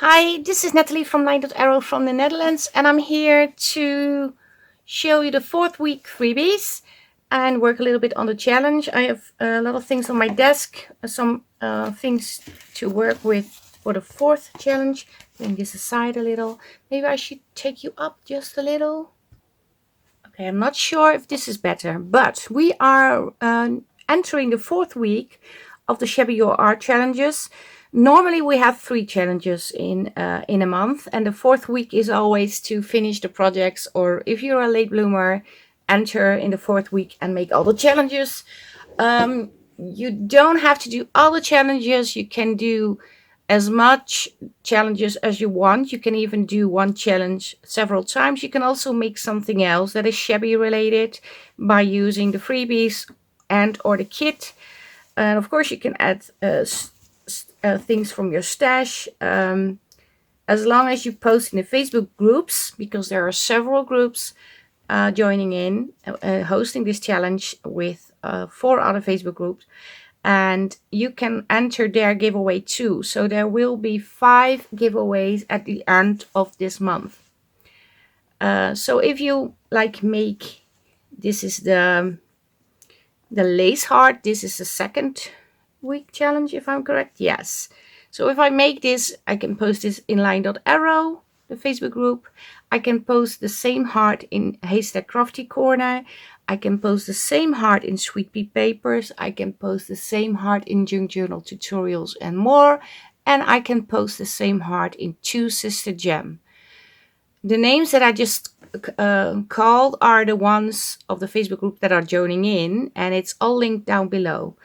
Hi, this is Nathalie from LineDotArrow from the Netherlands, and I'm here to show you the 4th week freebies and work a little bit on the challenge. I have a lot of things on my desk, some things to work with for the 4th challenge. Bring this aside a little. Maybe I should take you up just a little. Okay, I'm not sure if this is better, but we are entering the 4th week of the Shabby Your Art challenges. Normally we have 3 challenges in a month, and the 4th week is always to finish the projects, or if you're a late bloomer, enter in the 4th week and make all the challenges. You don't have to do all the challenges. You can do as much challenges as you want. You can even do one challenge several times. You can also make something else that is shabby related by using the freebies and or the kit. And of course you can add things from your stash, as long as you post in the Facebook groups, because there are several groups joining in, hosting this challenge with 4 other Facebook groups. And you can enter their giveaway too. So there will be 5 giveaways at the end of this month. So if you make, this is the lace heart. This is the 2nd week challenge, if I'm correct. Yes. So if I make this, I can post this in LineDotArrow, the Facebook group. I can post the same heart in Haystack Crafty Corner. I can post the same heart in Sweet Pea Papers. I can post the same heart in Junk Journal Tutorials and more. And I can post the same heart in Two Sister Jam. The names that I just called are the ones of the Facebook group that are joining in, and it's all linked down below.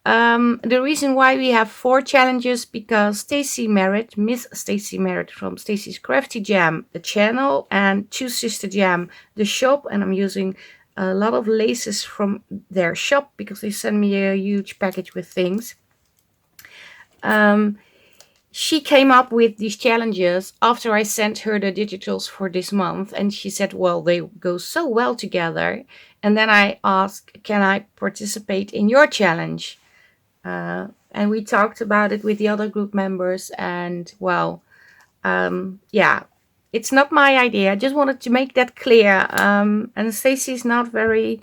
The reason why we have 4 challenges, because Stacy Merritt, Miss Stacy Merritt from Stacy's Crafty Jam, the channel, and Two Sister Jam, the shop, and I'm using a lot of laces from their shop because they send me a huge package with things. She came up with these challenges after I sent her the digitals for this month, and she said, well, they go so well together. And then I asked, can I participate in your challenge? And we talked about it with the other group members, and well, yeah, it's not my idea. I just wanted to make that clear. And Stacey's not very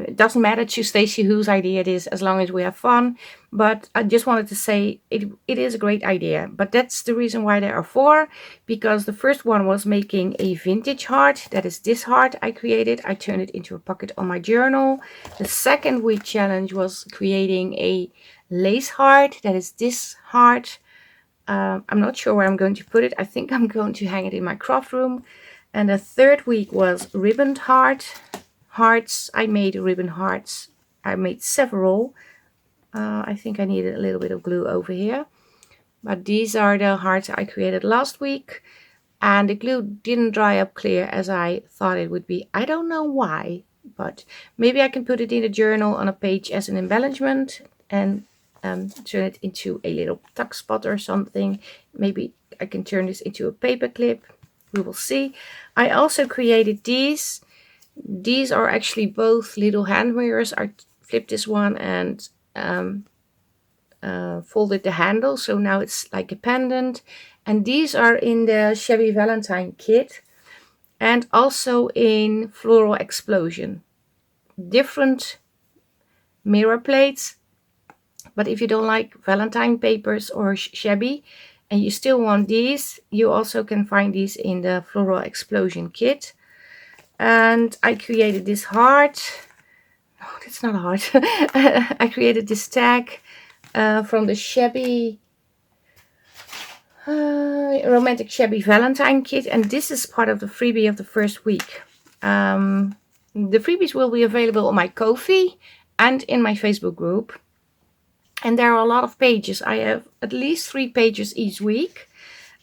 it doesn't matter to Stacy whose idea it is, as long as we have fun. But I just wanted to say it is a great idea. But that's the reason why there are 4, because the first one was making a vintage heart. That is this heart I created. I turned it into a pocket on my journal. The 2nd week challenge was creating a lace heart. That is this heart. I'm not sure where I'm going to put it. I think I'm going to hang it in my craft room. And the 3rd week was ribboned hearts. I made ribbon hearts. I made several. I think I needed a little bit of glue over here. But these are the hearts I created last week. And the glue didn't dry up clear as I thought it would be. I don't know why, but maybe I can put it in a journal on a page as an embellishment and turn it into a little tuck spot or something. Maybe I can turn this into a paper clip. We will see. I also created these. These are actually both little hand mirrors. I flipped this one and folded the handle, so now it's like a pendant. And these are in the Shabby Valentine kit, and also in Floral Explosion. Different mirror plates, but if you don't like Valentine papers or shabby and you still want these, you also can find these in the Floral Explosion kit. And I created this heart. No, that's not a heart. I created this tag from the Shabby Romantic Shabby Valentine kit, and this is part of the freebie of the 1st week. The freebies will be available on my Ko-fi and in my Facebook group, and there are a lot of pages. I have at least 3 pages each week,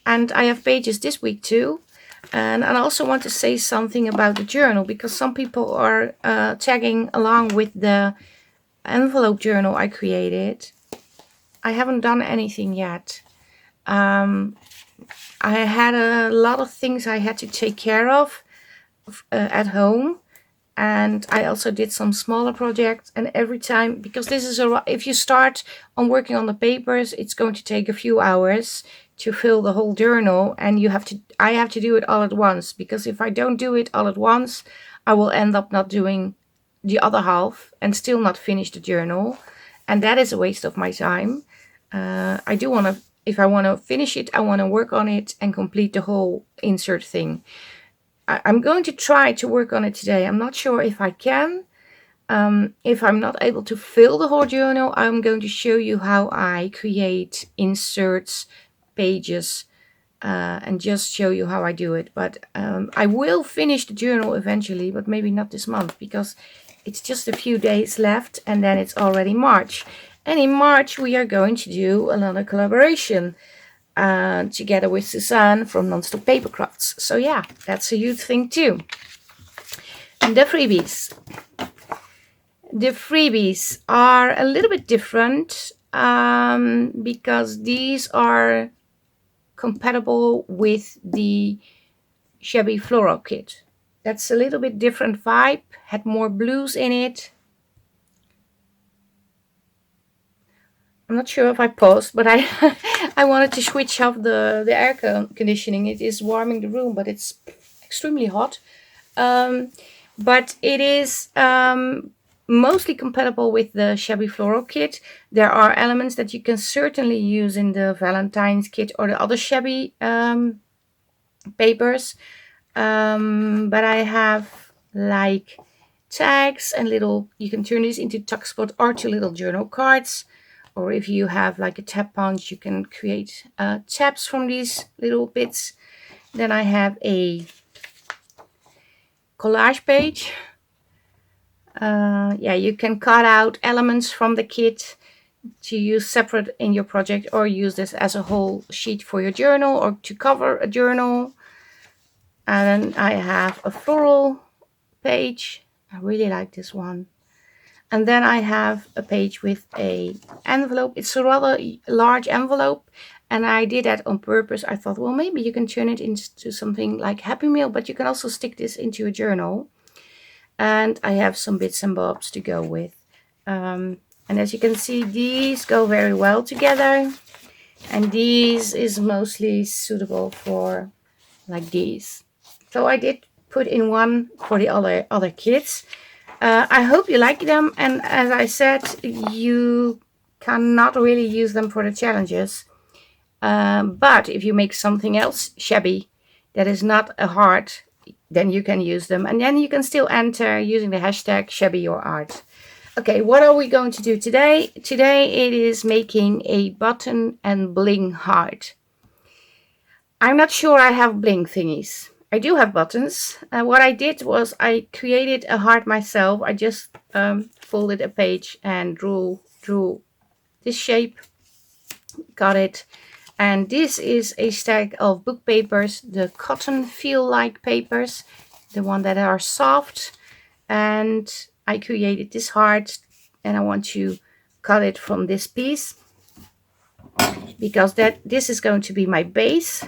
and I have pages this week too. And I also want to say something about the journal, because some people are tagging along with the envelope journal I created. I haven't done anything yet. I had a lot of things I had to take care of at home, And I also did some smaller projects, and every time, because this is if you start on working on the papers, it's going to take a few hours to fill the whole journal, and I have to do it all at once, because if I don't do it all at once, I will end up not doing the other half and still not finish the journal, and that is a waste of my time. I do want to, if I want to finish it, I want to work on it and complete the whole insert thing. I'm going to try to work on it today. I'm not sure if I can. If I'm not able to fill the whole journal, I'm going to show you how I create inserts, pages, and just show you how I do it. But I will finish the journal eventually, but maybe not this month, because it's just a few days left and then it's already March. And in March we are going to do another collaboration together with Suzanne from Non-Stop Papercrafts. So yeah, that's a huge thing too. And the freebies. The freebies are a little bit different because these are compatible with the Shabby Floral Kit. That's a little bit different vibe, had more blues in it. I'm not sure if I paused, but I wanted to switch off the air conditioning. It is warming the room, but it's extremely hot. But it is mostly compatible with the Shabby Floral Kit. There are elements that you can certainly use in the Valentine's kit or the other Shabby papers. But I have like tags and little, you can turn these into tuck spot or to little journal cards. Or if you have like a tab punch, you can create tabs from these little bits. Then I have a collage page. Yeah, you can cut out elements from the kit to use separate in your project, or use this as a whole sheet for your journal or to cover a journal. And then I have a floral page. I really like this one. And then I have a page with a envelope. It's a rather large envelope, and I did that on purpose. I thought, well, maybe you can turn it into something like Happy Meal, but you can also stick this into a journal. And I have some bits and bobs to go with. And as you can see, these go very well together. And these is mostly suitable for like these. So I did put in one for the other kids. I hope you like them, and as I said, you cannot really use them for the challenges. But if you make something else shabby that is not a heart, then you can use them, and then you can still enter using the hashtag shabbyyourart. Okay, what are we going to do today? Today it is making a button and bling heart. I'm not sure I have bling thingies. I do have buttons. What I did was I created a heart myself. I just folded a page and drew this shape, got it. And this is a stack of book papers, the cotton feel-like papers, the one that are soft. And I created this heart, and I want to cut it from this piece, because this is going to be my base.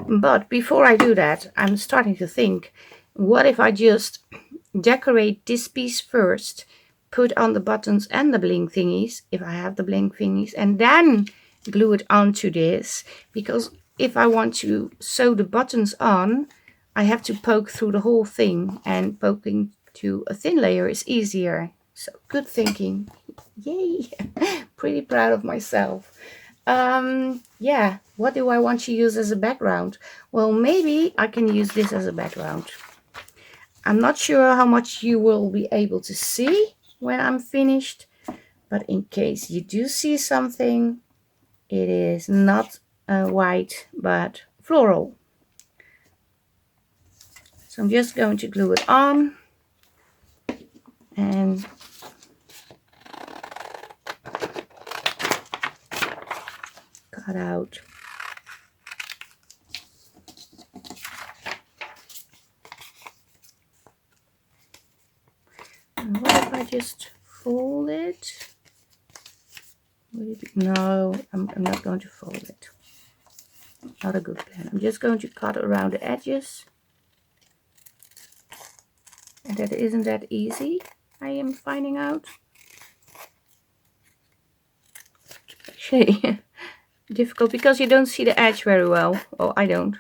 But before I do that, I'm starting to think, what if I just decorate this piece first, put on the buttons and the bling thingies, if I have the bling thingies, and then glue it onto this? Because if I want to sew the buttons on, I have to poke through the whole thing, and poking to a thin layer is easier. So good thinking. Yay! Pretty proud of myself. Yeah, what do I want to use as a background? Well, maybe I can use this as a background. I'm not sure how much you will be able to see when I'm finished, but in case you do see something, it is not white but floral. So I'm just going to glue it on and cut out. And what if I just fold it? No, I'm not going to fold it. Not a good plan. I'm just going to cut around the edges And that isn't that easy, I am finding out. Actually difficult because you don't see the edge very well. Oh, I don't.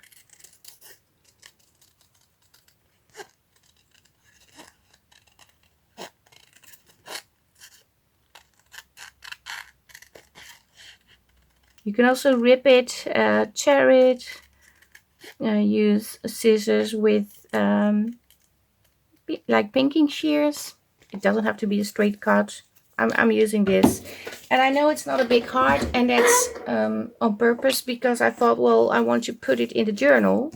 You can also rip it, tear it, use scissors with like pinking shears. It doesn't have to be a straight cut. I'm using this, and I know it's not a big heart, and that's on purpose because I thought, well, I want to put it in the journal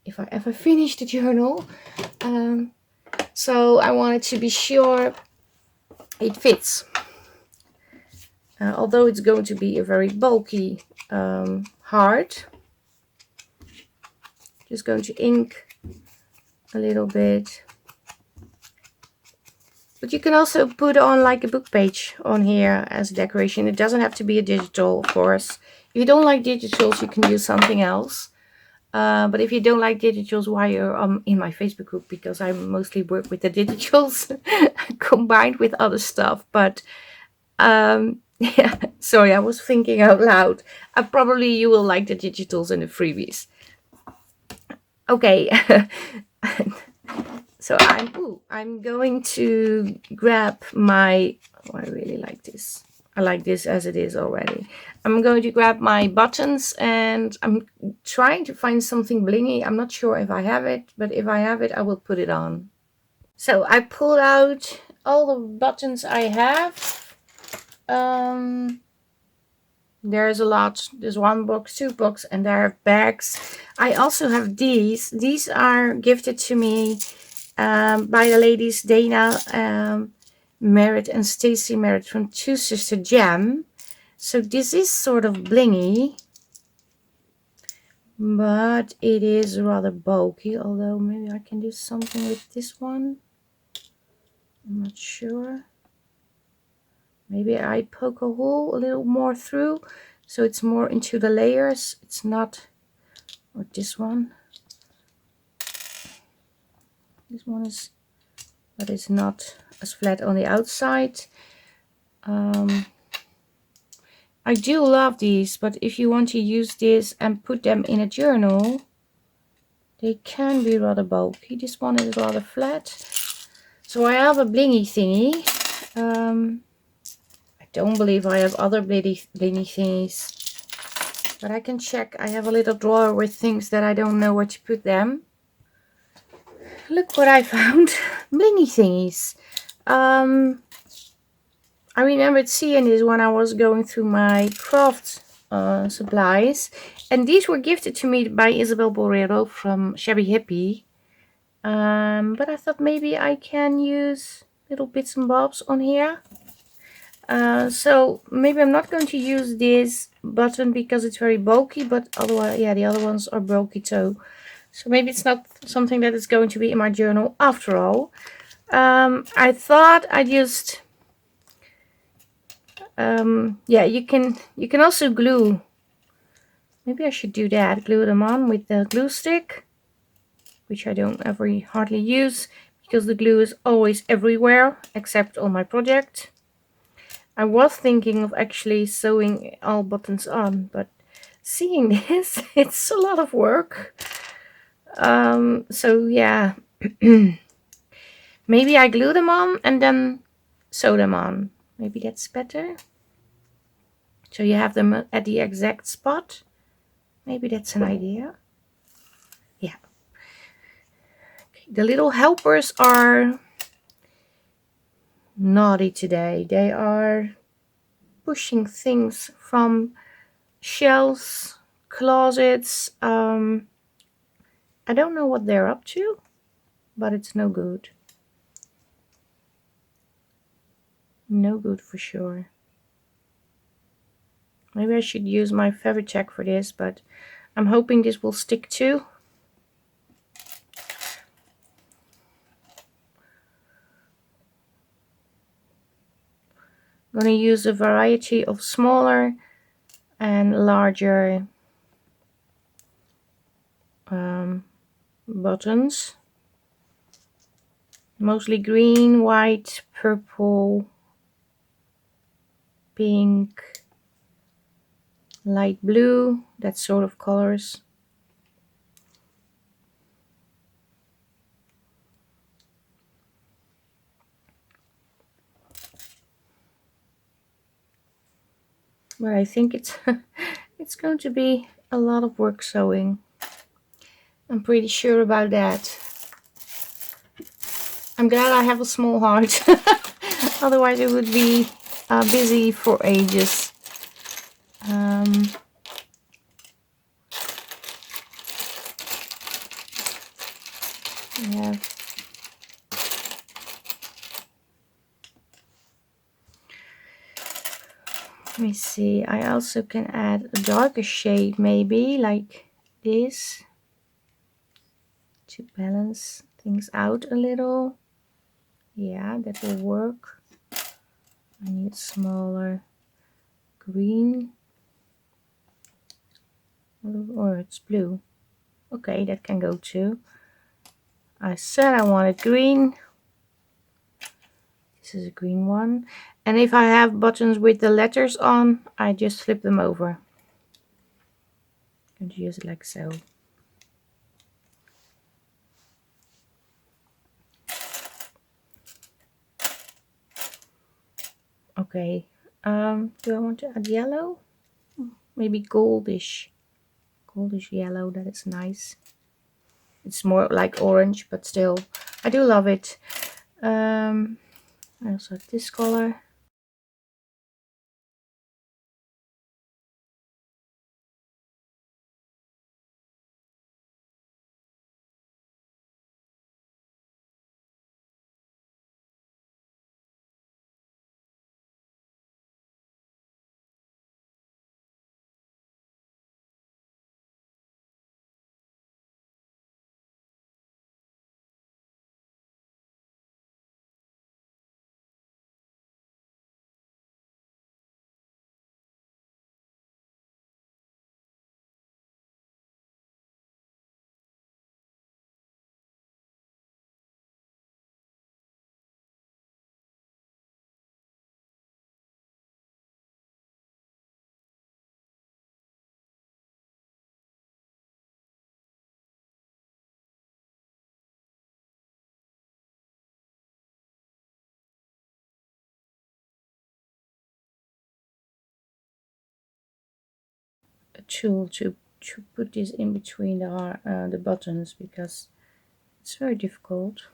if I ever finish the journal. So I wanted to be sure it fits. Although it's going to be a very bulky heart, just going to ink a little bit. But you can also put on like a book page on here as a decoration. It doesn't have to be a digital, of course. If you don't like digitals, you can use something else. But if you don't like digitals, why you're in my Facebook group, because I mostly work with the digitals combined with other stuff. But yeah, sorry, I was thinking out loud. Probably you will like the digitals and the freebies. Okay. So I'm going to grab my, oh, I really like this. I like this as it is already. I'm going to grab my buttons, and I'm trying to find something blingy. I'm not sure if I have it, but if I have it, I will put it on. So I pulled out all the buttons I have. There's a lot. There's 1 box, 2 box, and there are bags. I also have these. These are gifted to me by the ladies Dana Merritt and Stacy Merritt from Two Sister Jam. So this is sort of blingy, but it is rather bulky, although maybe I can do something with this one. I'm not sure. Maybe I poke a hole a little more through so it's more into the layers. It's not, or this one. This one is, but it's not as flat on the outside. I do love these, but if you want to use this and put them in a journal, they can be rather bulky. This one is rather flat. So I have a blingy thingy. I don't believe I have other blingy thingies, but I can check. I have a little drawer with things that I don't know where to put them. Look what I found. Blingy thingies. I remembered seeing this when I was going through my craft supplies, and these were gifted to me by Isabel Borrero from Shabby Hippie. But I thought maybe I can use little bits and bobs on here. So maybe I'm not going to use this button because it's very bulky, but otherwise, yeah, the other ones are bulky too. So maybe it's not something that is going to be in my journal after all. I thought I just, yeah, you can also glue. Maybe I should do that. Glue them on with the glue stick, which I don't ever hardly use because the glue is always everywhere except on my project. I was thinking of actually sewing all buttons on, but seeing this, it's a lot of work. So yeah, maybe I glue them on and then sew them on. Maybe that's better. So you have them at the exact spot. Maybe that's an idea. Yeah. Okay. The little helpers are naughty today. They are pushing things from shelves, closets. I don't know what they're up to, but it's no good. No good for sure. Maybe I should use my Fabri-Tac for this, but I'm hoping this will stick too. I'm going to use a variety of smaller and larger buttons. Mostly green, white, purple, pink, light blue, that sort of colors. But I think it's it's going to be a lot of work sewing. I'm pretty sure about that. I'm glad I have a small heart. Otherwise it would be busy for ages. Yeah. Let me see. I also can add a darker shade, maybe like this, to balance things out a little. Yeah, that will work. I need smaller green. Or it's blue. Okay, that can go too. I said I wanted green. This is a green one. And if I have buttons with the letters on, I just flip them over. And use it like so. Okay. Do I want to add yellow? Maybe goldish. Goldish yellow, that is nice. It's more like orange, but still, I do love it. I also have this color. A tool to put this in between the buttons, because it's very difficult.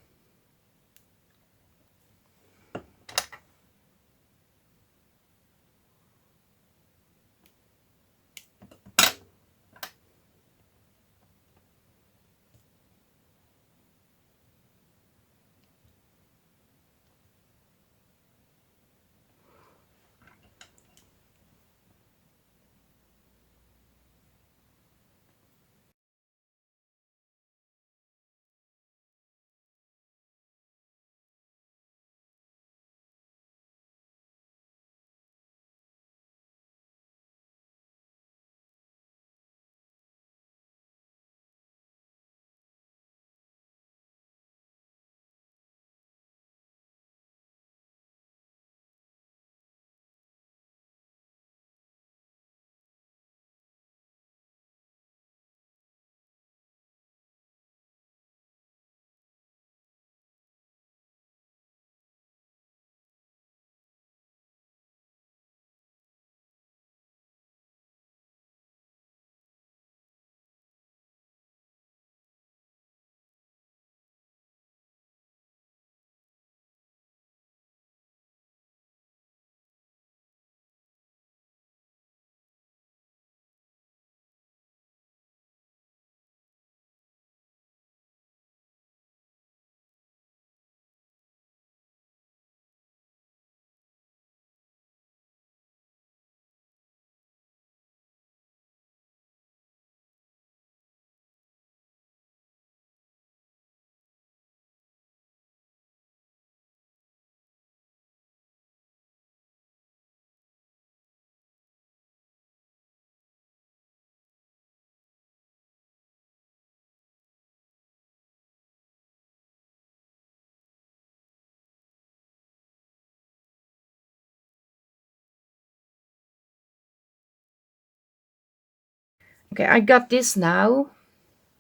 Okay, I got this now.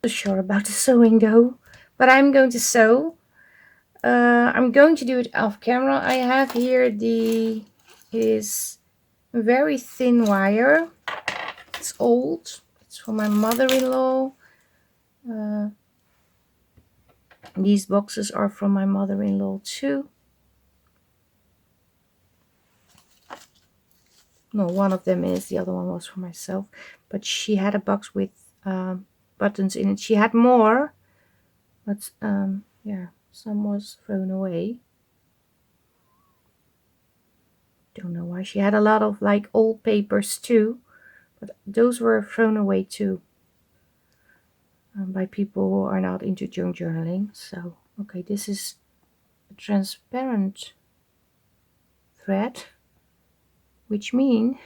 Not so sure about the sewing though, but I'm going to sew. I'm going to do it off camera. I have here is very thin wire. It's old. It's from my mother-in-law. These boxes are from my mother-in-law too. No, one of them is. The other one was for myself. But she had a box with buttons in it. She had more, but yeah, some was thrown away. Don't know why. She had a lot of like old papers too, but those were thrown away too by people who are not into junk journaling. So okay, this is a transparent thread, which means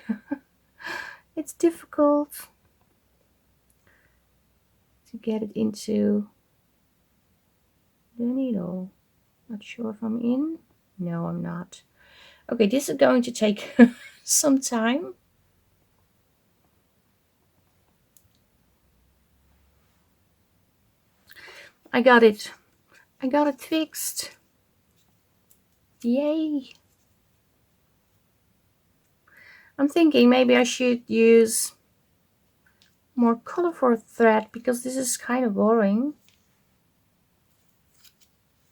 it's difficult to get it into the needle. Not sure if I'm in. No, I'm not. Okay, this is going to take some time. I got it. I got it fixed. Yay. I'm thinking maybe I should use more colorful thread because this is kind of boring.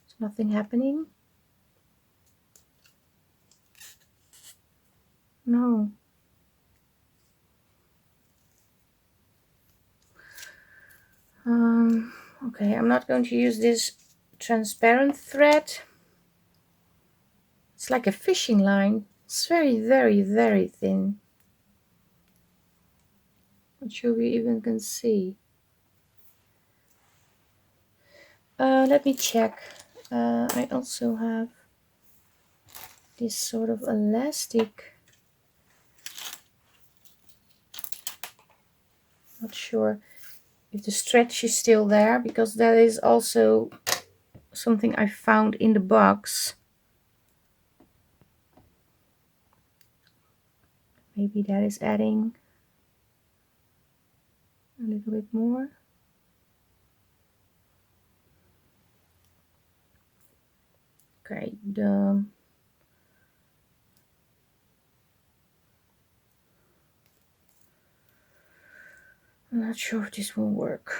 There's nothing happening. No. Okay, I'm not going to use this transparent thread. It's like a fishing line. It's very, very, very thin. Not sure we even can see. Let me check. I also have this sort of elastic. Not sure if the stretch is still there, because that is also something I found in the box. Maybe that is adding a little bit more. Okay, I'm not sure if this will work.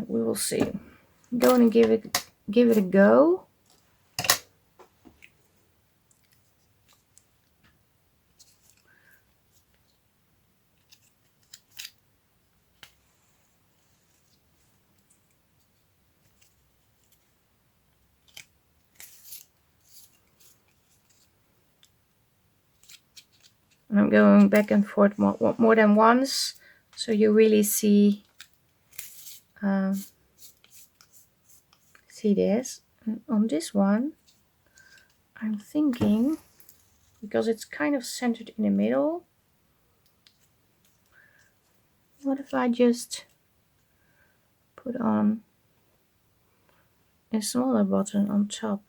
We will see. I'm going to give it a go. And I'm going back and forth more than once, so you really see this. And on this one, I'm thinking, because it's kind of centered in the middle, what if I just put on a smaller button on top?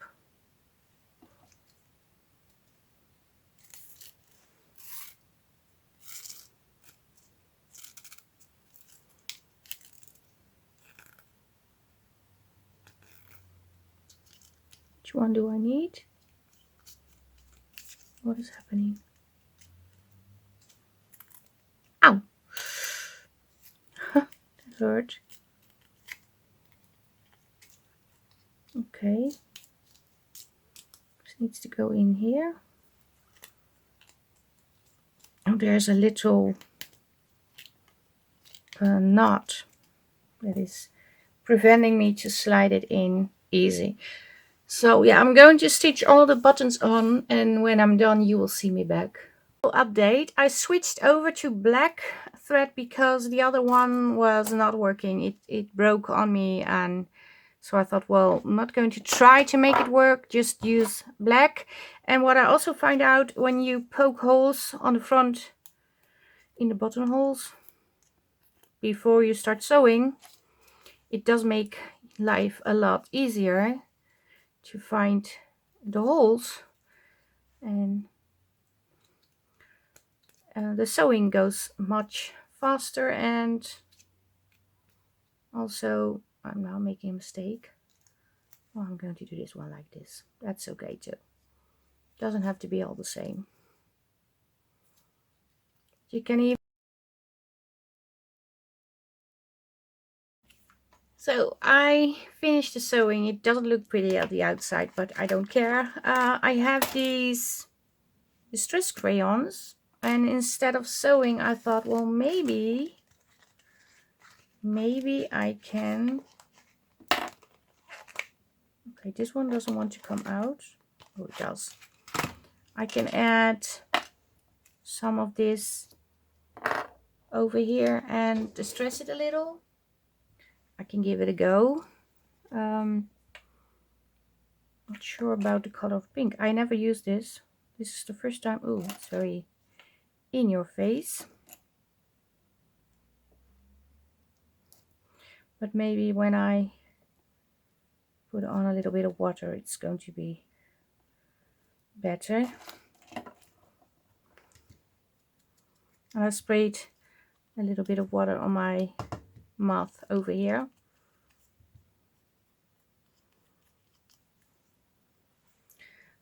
Which one do I need? What is happening? Ow! That hurt. Okay. This needs to go in here. Oh, there's a little knot that is preventing me to slide it in easy. So yeah, I'm going to stitch all the buttons on, and when I'm done you will see me back. Update, I switched over to black thread because the other one was not working. It broke on me, and so I thought, well, I'm not going to try to make it work, just use black. And what I also find out, when you poke holes on the front in the buttonholes before you start sewing, it does make life a lot easier to find the holes, and the sewing goes much faster, and Also, I'm now making a mistake. Well, I'm going to do this one like this. That's okay too. Doesn't have to be all the same. You can even... So I finished the sewing. It doesn't look pretty at the outside, but I don't care. I have these distress crayons, and instead of sewing, I thought, well, maybe I can... Okay, this one doesn't want to come out. Oh, it does. I can add some of this over here and distress it a little. I can give it a go. Not sure about the color of pink. I never used this. This is the first time. Oh, it's very in your face. But maybe when I put on a little bit of water, it's going to be better. And I sprayed a little bit of water on my moth over here.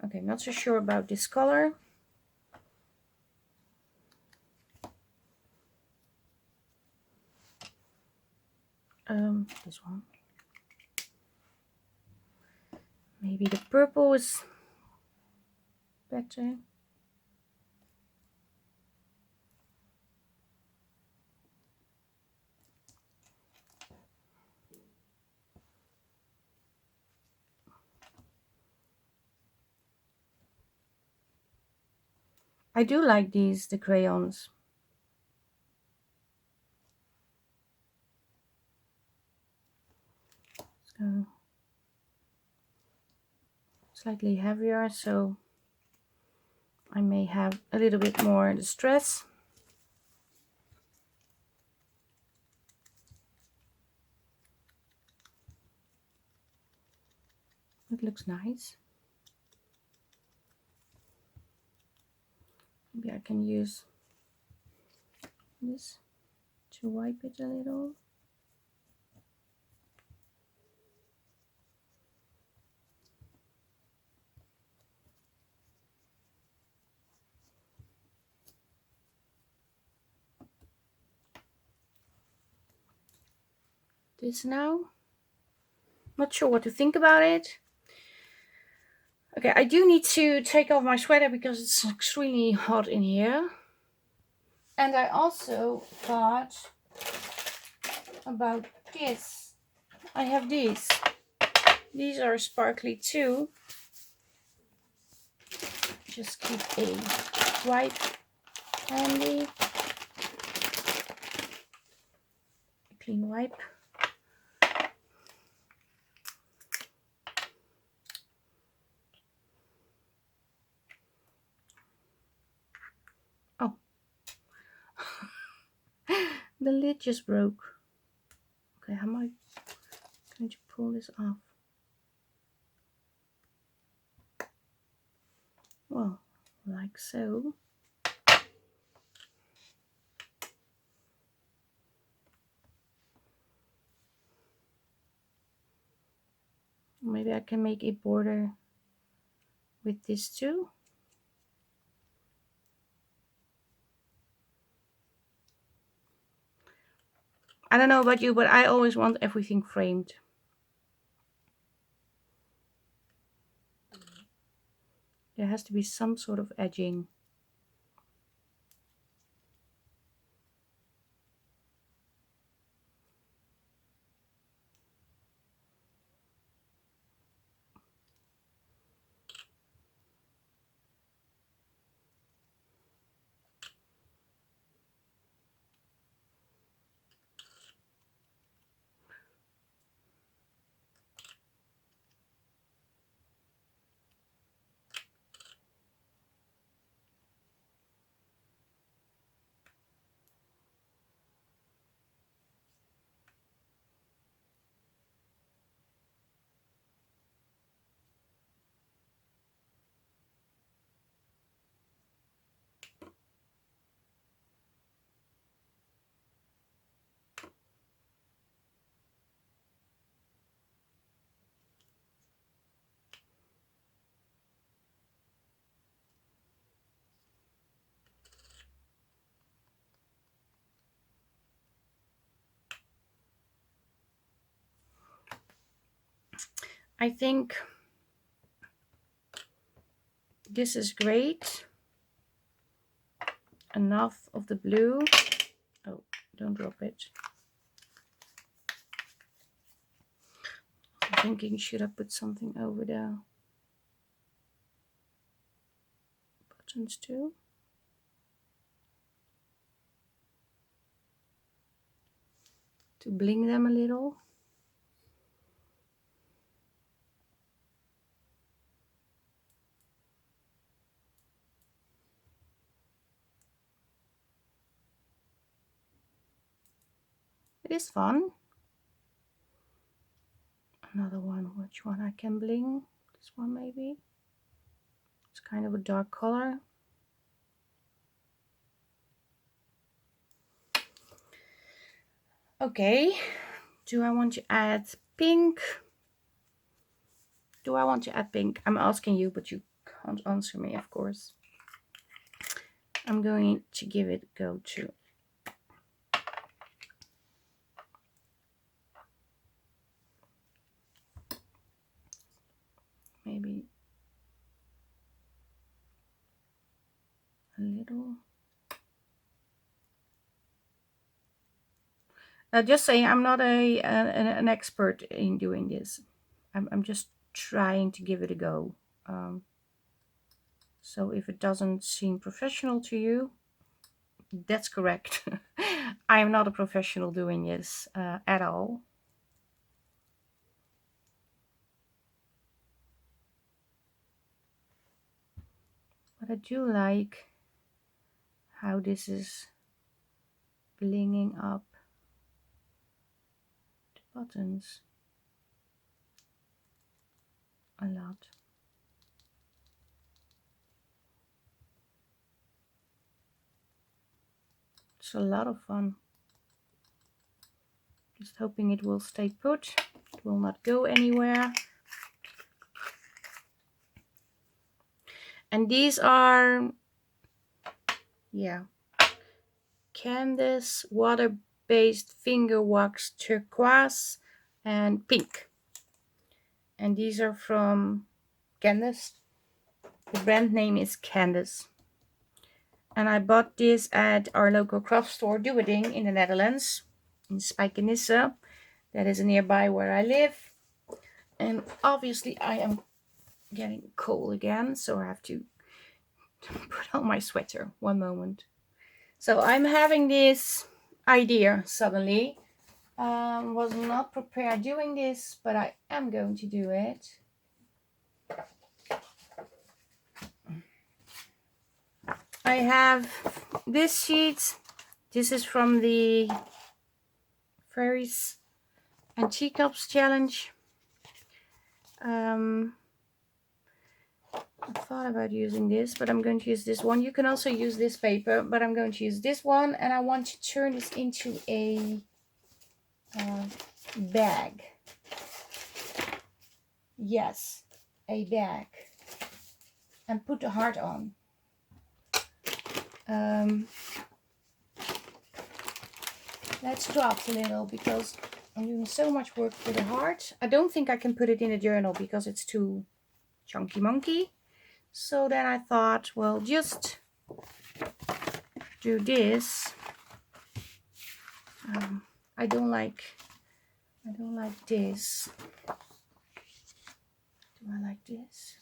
Okay, I'm not so sure about this color. This one. Maybe the purple is better. I do like these, the crayons. So slightly heavier, so I may have a little bit more distress. It looks nice. Maybe I can use this to wipe it a little. This now. Not sure what to think about it. Okay, I do need to take off my sweater because it's extremely hot in here. And I also thought about this. I have these. These are sparkly too. Just keep a wipe handy. A clean wipe. Oh. The lid just broke. Okay, how am I going to pull this off? Well, like so. Maybe I can make a border with this too. I don't know about you, but I always want everything framed. There has to be some sort of edging. I think this is great. Enough of the blue. Oh, don't drop it. I'm thinking, should I put something over the buttons too? To bling them a little. It is fun. Another one, which one I can bling? This one maybe. It's kind of a dark color. Okay, do I want to add pink? Do I want to add pink? I'm asking you, but you can't answer me, of course. I'm going to give it a go too. Maybe a little. Just saying, I'm not an expert in doing this. I'm just trying to give it a go. So if it doesn't seem professional to you, that's correct. I am not a professional doing this at all. But I do like how this is blinging up the buttons a lot. It's a lot of fun. Just hoping it will stay put. It will not go anywhere. And these are, yeah, Candice water-based finger wax turquoise and pink. And these are from Candice. The brand name is Candice. And I bought this at our local craft store, Doeding, in the Netherlands, in Spijkenisse. That is nearby where I live. And obviously I am getting cold again, so I have to put on my sweater. One moment. So I'm having this idea suddenly. Was not prepared doing this, but I am going to do it. I have this sheet. This is from the Fairies and Teacups challenge. I thought about using this, but I'm going to use this one. You can also use this paper, but I'm going to use this one, and I want to turn this into a bag. Yes, a bag. And put the heart on. Let's draft a little because I'm doing so much work for the heart. I don't think I can put it in a journal because it's too chunky monkey. So then I thought, well, just do this. I don't like this. Do I like this?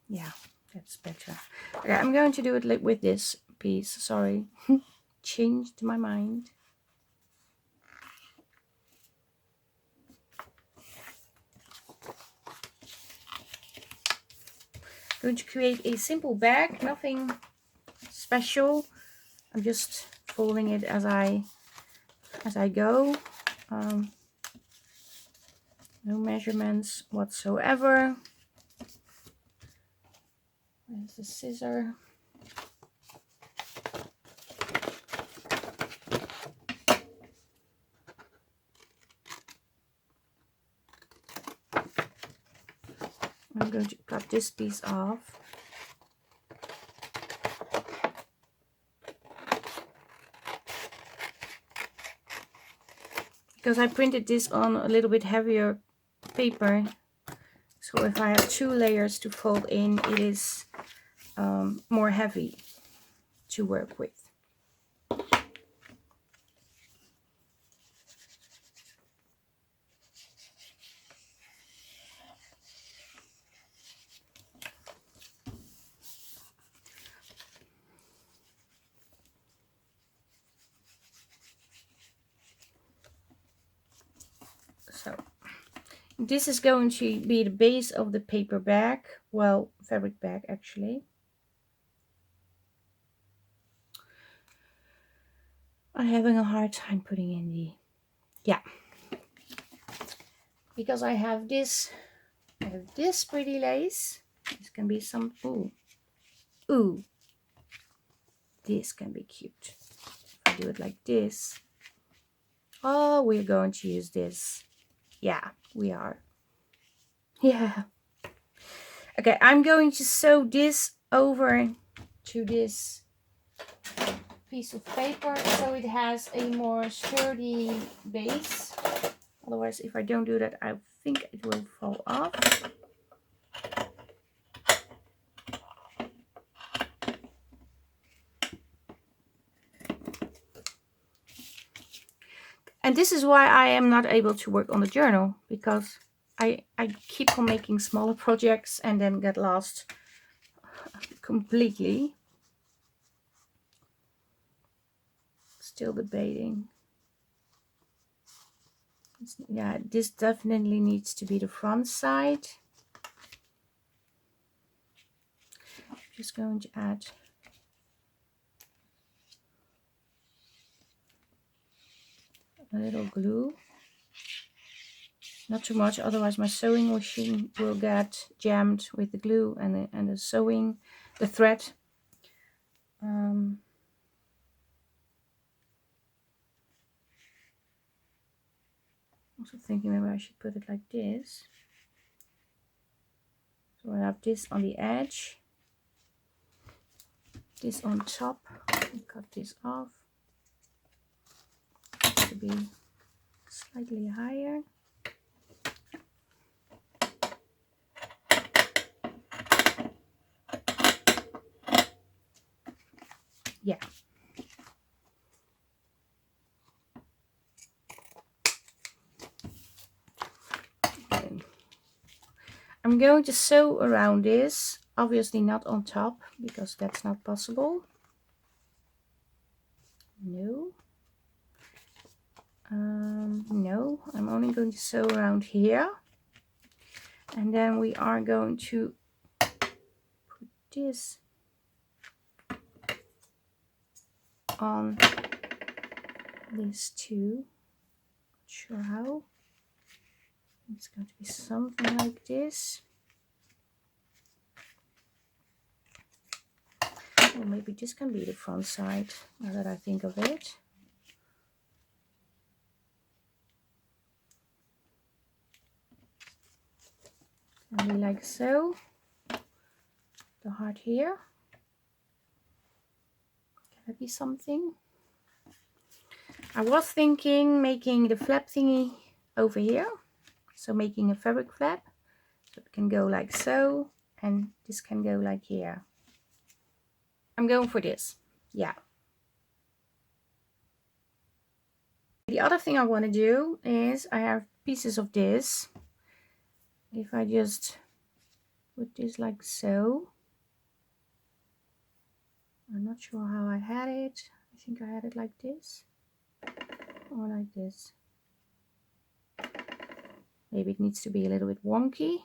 Yeah, that's better. Okay, I'm going to do it with this piece. Sorry, changed my mind. Going to create a simple bag, nothing special. I'm just folding it as I go. No measurements whatsoever. There's the scissor. I'm going to cut this piece off. because I printed this on a little bit heavier paper. So if I have 2 layers to fold in, it is more heavy to work with. So this is going to be the base of the paper bag, well, fabric bag actually. I'm having a hard time putting in the, yeah, because I have this pretty lace. This can be some, ooh, this can be cute. If I do it like this, oh, we're going to use this. Yeah, we are. Yeah. Okay, I'm going to sew this over to this piece of paper so it has a more sturdy base. Otherwise, if I don't do that, I think it will fall off. And this is why I am not able to work on the journal, because I keep on making smaller projects and then get lost completely. Still debating. Yeah, this definitely needs to be the front side. I'm just going to add a little glue. Not too much, otherwise my sewing machine will get jammed with the glue and the sewing, the thread. Also thinking maybe I should put it like this. So I have this on the edge, this on top, and cut this off to be slightly higher. Yeah. Okay. I'm going to sew around this, obviously not on top because that's not possible. No. No, I'm only going to sew around here. And then we are going to put this on these two. Not sure how. It's going to be something like this. Or maybe this can be the front side, now that I think of it. And we like so. The heart here. Can that be something? I was thinking making the flap thingy over here. So making a fabric flap. So it can go like so. And this can go like here. I'm going for this. Yeah. The other thing I want to do is I have pieces of this. If I just put this like so. I'm not sure how I had it. I think I had it like this. Or like this. Maybe it needs to be a little bit wonky.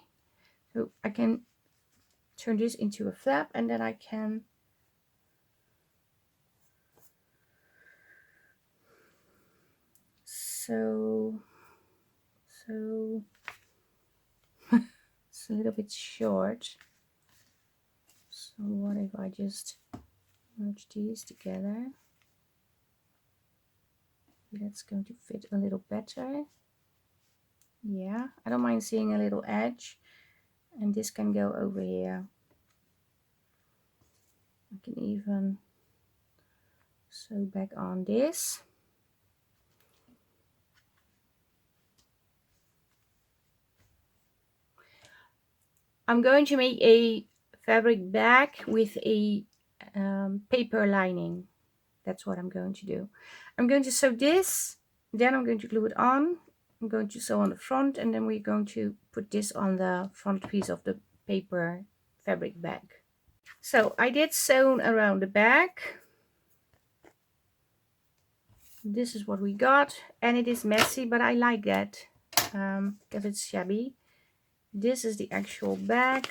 So I can turn this into a flap and then I can sew. It's a little bit short. So what if I just merge these together? That's going to fit a little better. Yeah, I don't mind seeing a little edge. And this can go over here. I can even sew back on this. I'm going to make a fabric bag with a paper lining. That's what I'm going to do. I'm going to sew this, then I'm going to glue it on. I'm going to sew on the front, and then we're going to put this on the front piece of the paper fabric bag. So I did sew around the back. This is what we got, and it is messy, but I like that because it's shabby. This is the actual bag.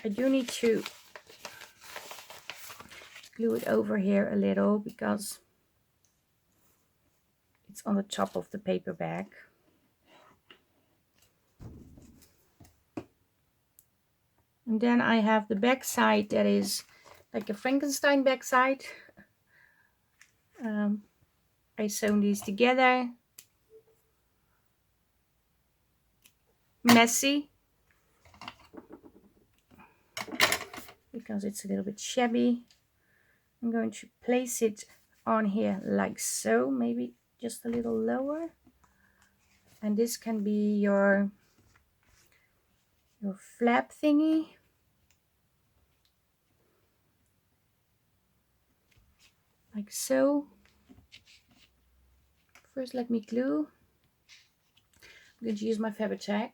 I do need to glue it over here a little because it's on the top of the paper bag. And then I have the back side that is like a Frankenstein back side. I sewn these together. Messy because it's a little bit shabby. I'm going to place it on here like so, maybe just a little lower. And this can be your flap thingy. Like so. First let me glue. I'm going to use my Fabri-Tac.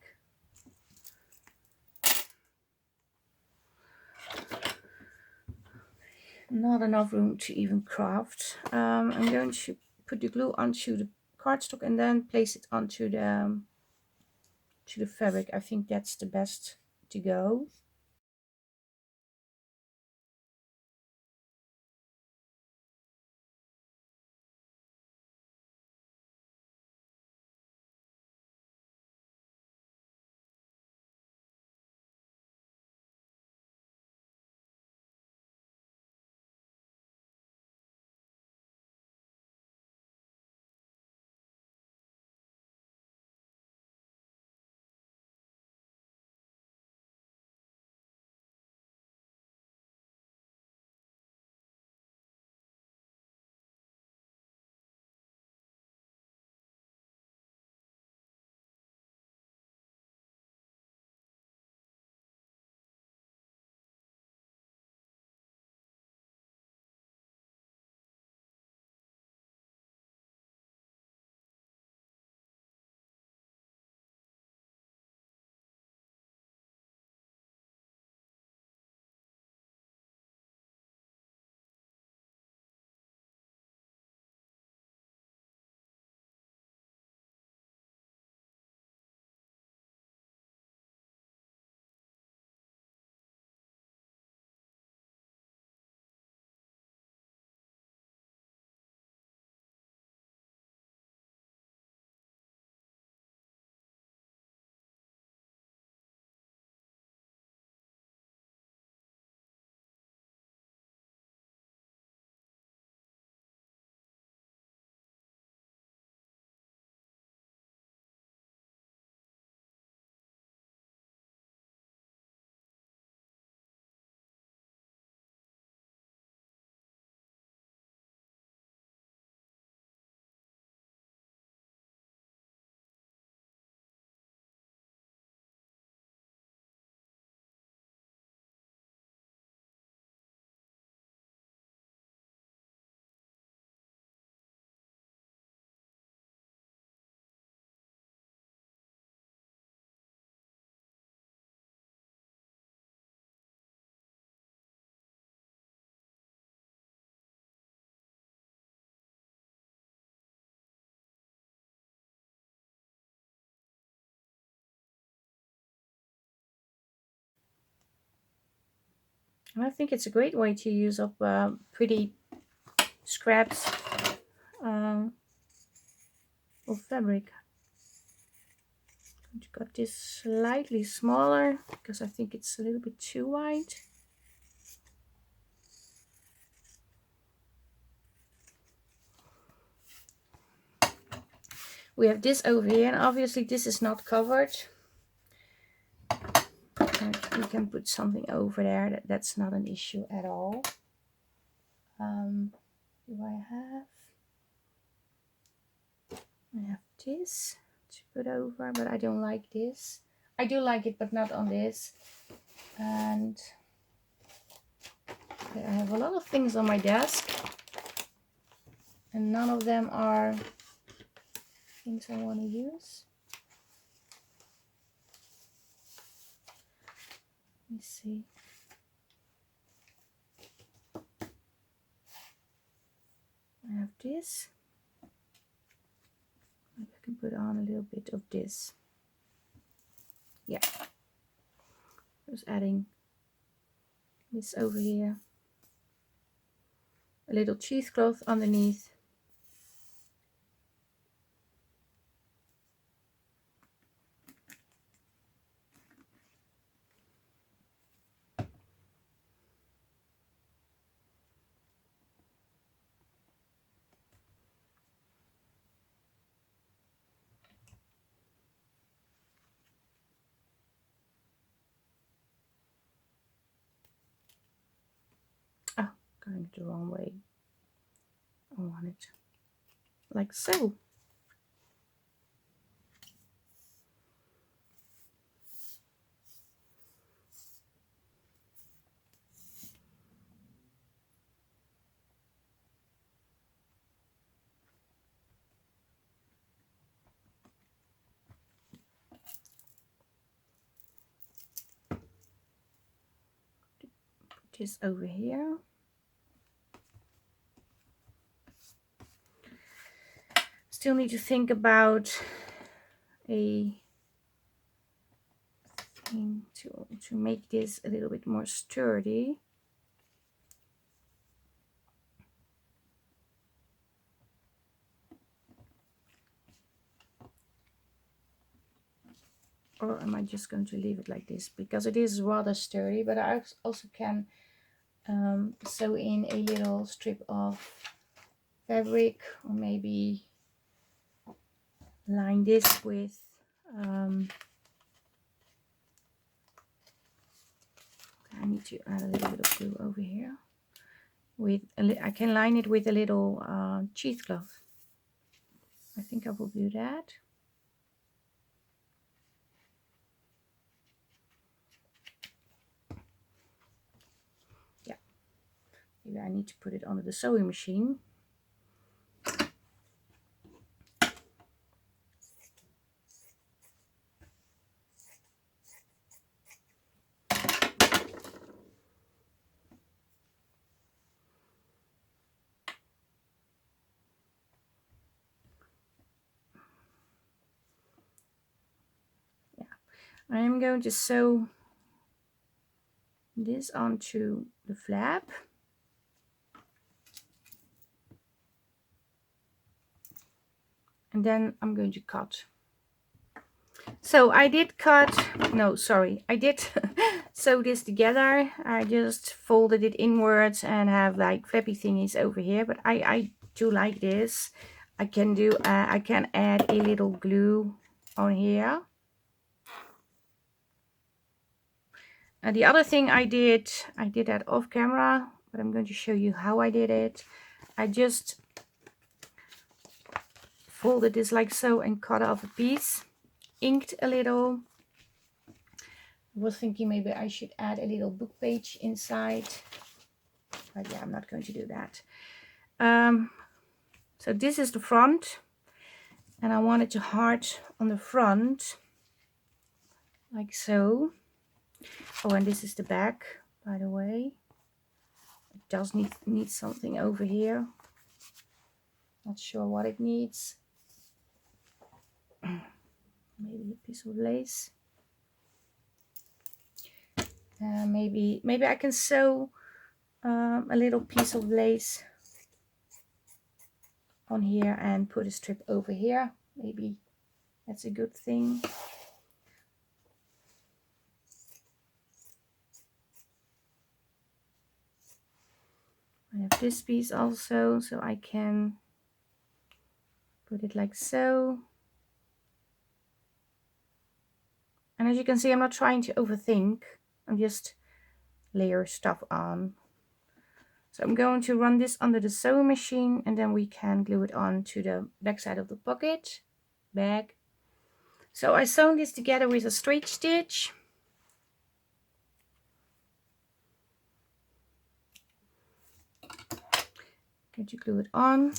Not enough room to even craft. I'm going to put the glue onto the cardstock and then place it onto the fabric. I think that's the best to go. And I think it's a great way to use up pretty scraps of fabric. I got this slightly smaller because I think it's a little bit too wide. We have this over here, and obviously this is not covered. We can put something over there. That's not an issue at all. Do I have this to put over, but I don't like this. I do like it, but not on this. And okay, I have a lot of things on my desk, and none of them are things I want to use. Let me see. I have this. Maybe I can put on a little bit of this. Yeah. Just adding this over here. A little cheesecloth underneath. Oh, going the wrong way. I want it like so. Put this over here. Still need to think about a thing to make this a little bit more sturdy. Or am I just going to leave it like this? Because it is rather sturdy, but I also can sew in a little strip of fabric, or maybe line this with I need to add a little bit of glue over here. I can line it with a little cheesecloth. I think I will do that. Yeah, maybe I need to put it under the sewing machine. I am going to sew this onto the flap. And then I'm going to cut. So I did I did sew this together. I just folded it inwards and have like flappy thingies over here. But I do like this. I can add a little glue on here. And the other thing I did that off camera, but I'm going to show you how I did it. I just folded this like so and cut off a piece, inked a little. I was thinking maybe I should add a little book page inside, but yeah, I'm not going to do that. So this is the front, and I wanted to heart on the front like so. Oh, and this is the back, by the way. It does need something over here. Not sure what it needs. Maybe a piece of lace. Maybe I can sew a little piece of lace on here and put a strip over here. Maybe that's a good thing. I have this piece also, so I can put it like so. And as you can see, I'm not trying to overthink. I'm just layer stuff on. So I'm going to run this under the sewing machine, and then we can glue it on to the back side of the pocket bag. So I sewn this together with a straight stitch. Going to glue it on.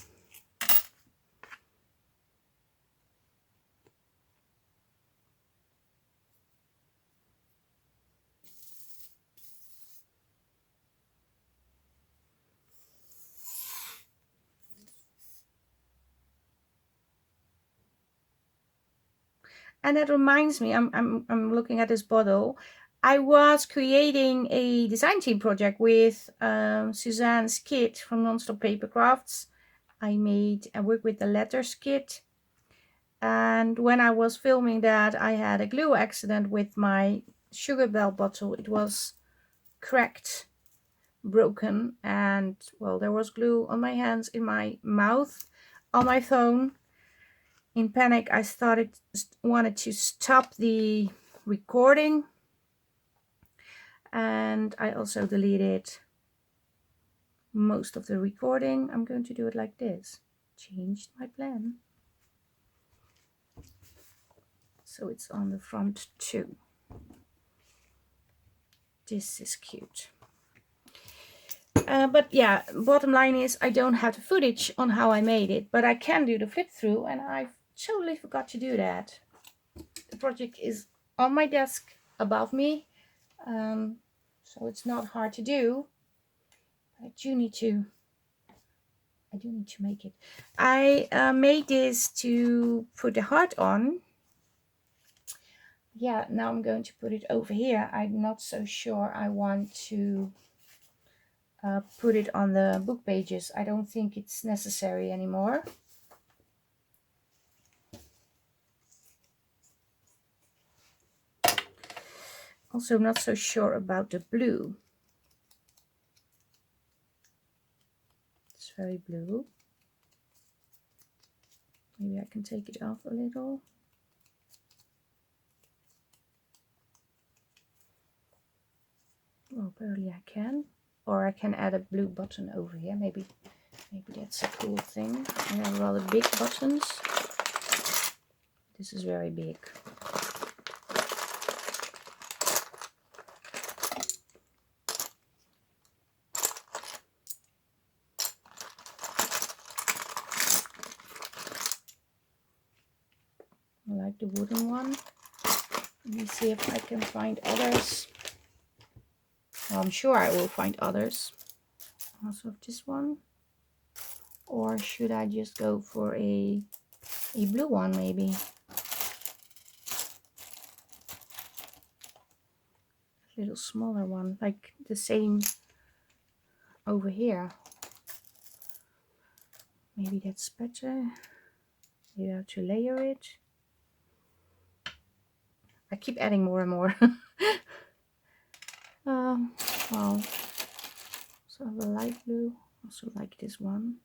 And that reminds me, I'm looking at this bottle. I was creating a design team project with Suzanne's kit from Nonstop Papercrafts. I worked with the letters kit. And when I was filming that, I had a glue accident with my sugar bell bottle. It was cracked, broken, and well, there was glue on my hands, in my mouth, on my phone. In panic, I wanted to stop the recording, and I also deleted most of the recording. I'm going to do it like this. Changed my plan. So it's on the front too. This is cute. But yeah, bottom line is I don't have the footage on how I made it, but I can do the flip through, and I totally forgot to do that. The project is on my desk above me, so it's not hard to do. I do need to make it. I made this to put the heart on. Yeah, now I'm going to put it over here. I'm not so sure I want to put it on the book pages. I don't think it's necessary anymore. Also, not so sure about the blue. It's very blue. Maybe I can take it off a little. Well, apparently I can. Or I can add a blue button over here. Maybe that's a cool thing. I have rather big buttons. This is very big. I like the wooden one. Let me see if I can find others. Well, I'm sure I will find others. Also this one. Or should I just go for a blue one maybe? A little smaller one, like the same over here. Maybe that's better. You have to layer it. I keep adding more and more. Well, so I have a light blue. Also like this one.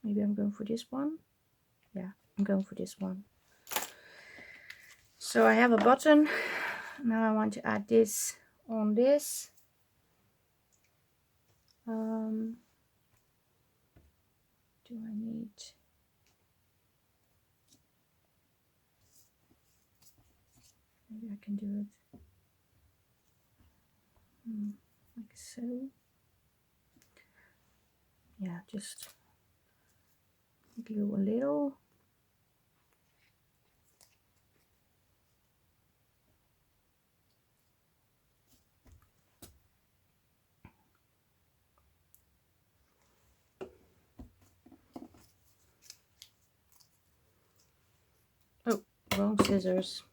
Maybe I'm going for this one. Yeah, I'm going for this one. So I have a button. Now I want to add this on this. Do I need... Maybe I can do it like so. Yeah, just glue a little. Oh, wrong scissors.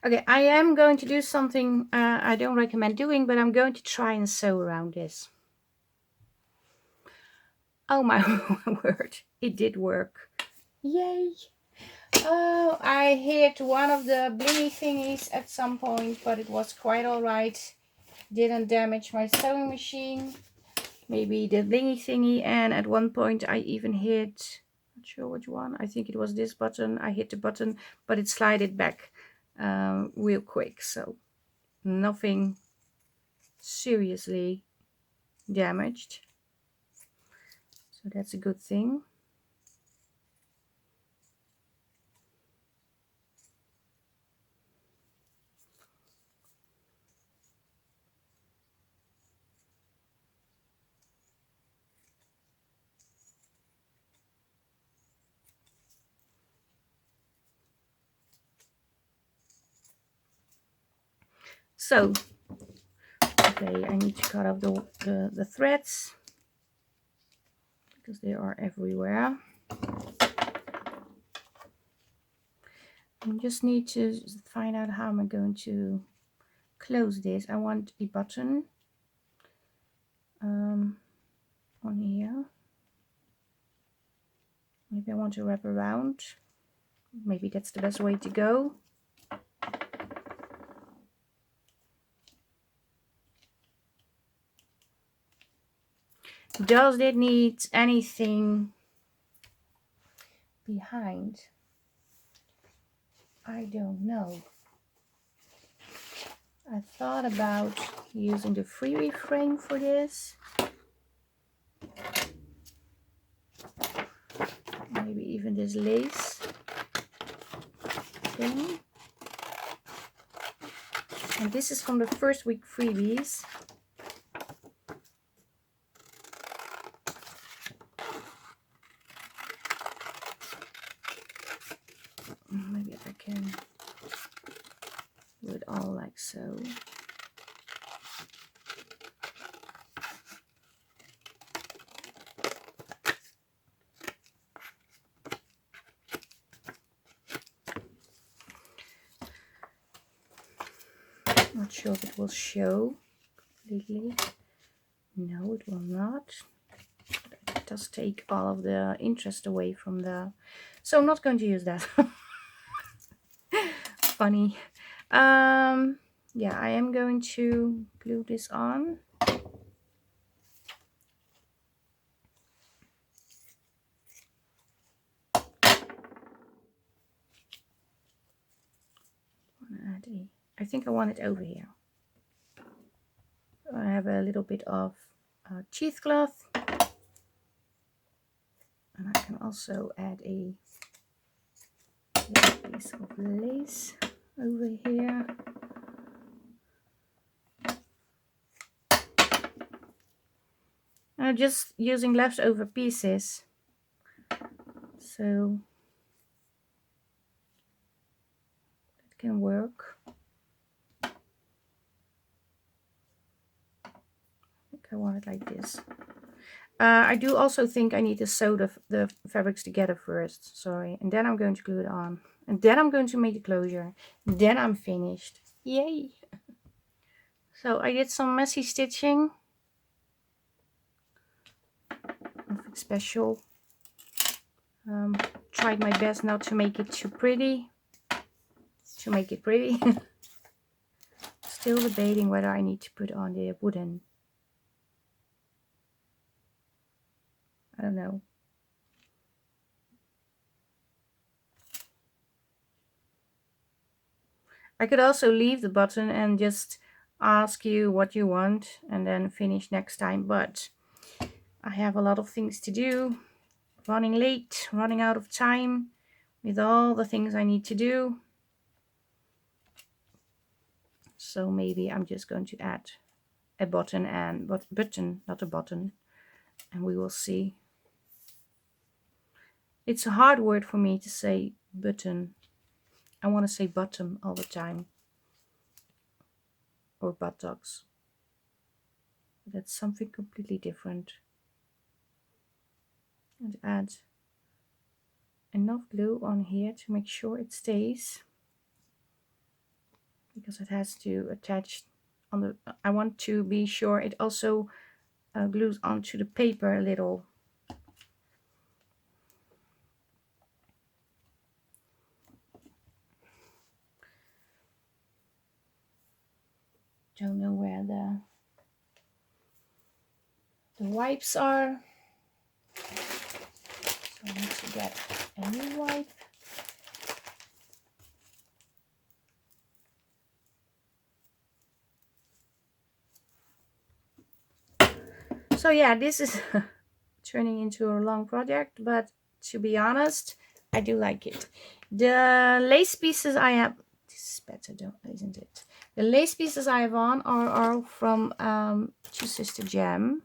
Okay, I am going to do something I don't recommend doing, but I'm going to try and sew around this. Oh my word, it did work. Yay! Oh, I hit one of the blingy thingies at some point, but it was quite alright. Didn't damage my sewing machine. Maybe the blingy thingy, and at one point I even hit, not sure which one, I think it was this button. I hit the button, but it slided back real quick, so nothing seriously damaged. So that's a good thing. So, okay, I need to cut off the threads because they are everywhere. I just need to find out how I'm going to close this. I want a button on here. Maybe I want to wrap around. Maybe that's the best way to go. Does it need anything behind? I don't know. I thought about using the freebie frame for this. Maybe even this lace thing. And this is from the first week freebies. Maybe I can do it all like so. Not sure if it will show completely. No, it will not. It does take all of the interest away from the... So I'm not going to use that. Funny. Yeah, I am going to glue this on. I think I want it over here. I have a little bit of cheesecloth, and I can also add a little piece of lace over here. I'm just using leftover pieces, so it can work. I think I want it like this. I do also think I need to sew the fabrics together first, sorry, and then I'm going to glue it on, and then I'm going to make the closure, then I'm finished. Yay! So I did some messy stitching, nothing special. Tried my best not to make it too pretty, to make it pretty. Still debating whether I need to put on the wooden. I don't know. I could also leave the button and just ask you what you want and then finish next time, but I have a lot of things to do, running late, running out of time with all the things I need to do. So maybe I'm just going to add a button and button, not a button, and we will see. It's a hard word for me to say button. I want to say bottom all the time, or buttocks. That's something completely different. And add enough glue on here to make sure it stays, because it has to attach on the... I want to be sure it also glues onto the paper a little. Don't know where the wipes are, so I need to get a new wipe. So yeah, this is turning into a long project, but to be honest, I do like it. The lace pieces I have, this is better, isn't it? The lace pieces I have on are from Two Sister Jam.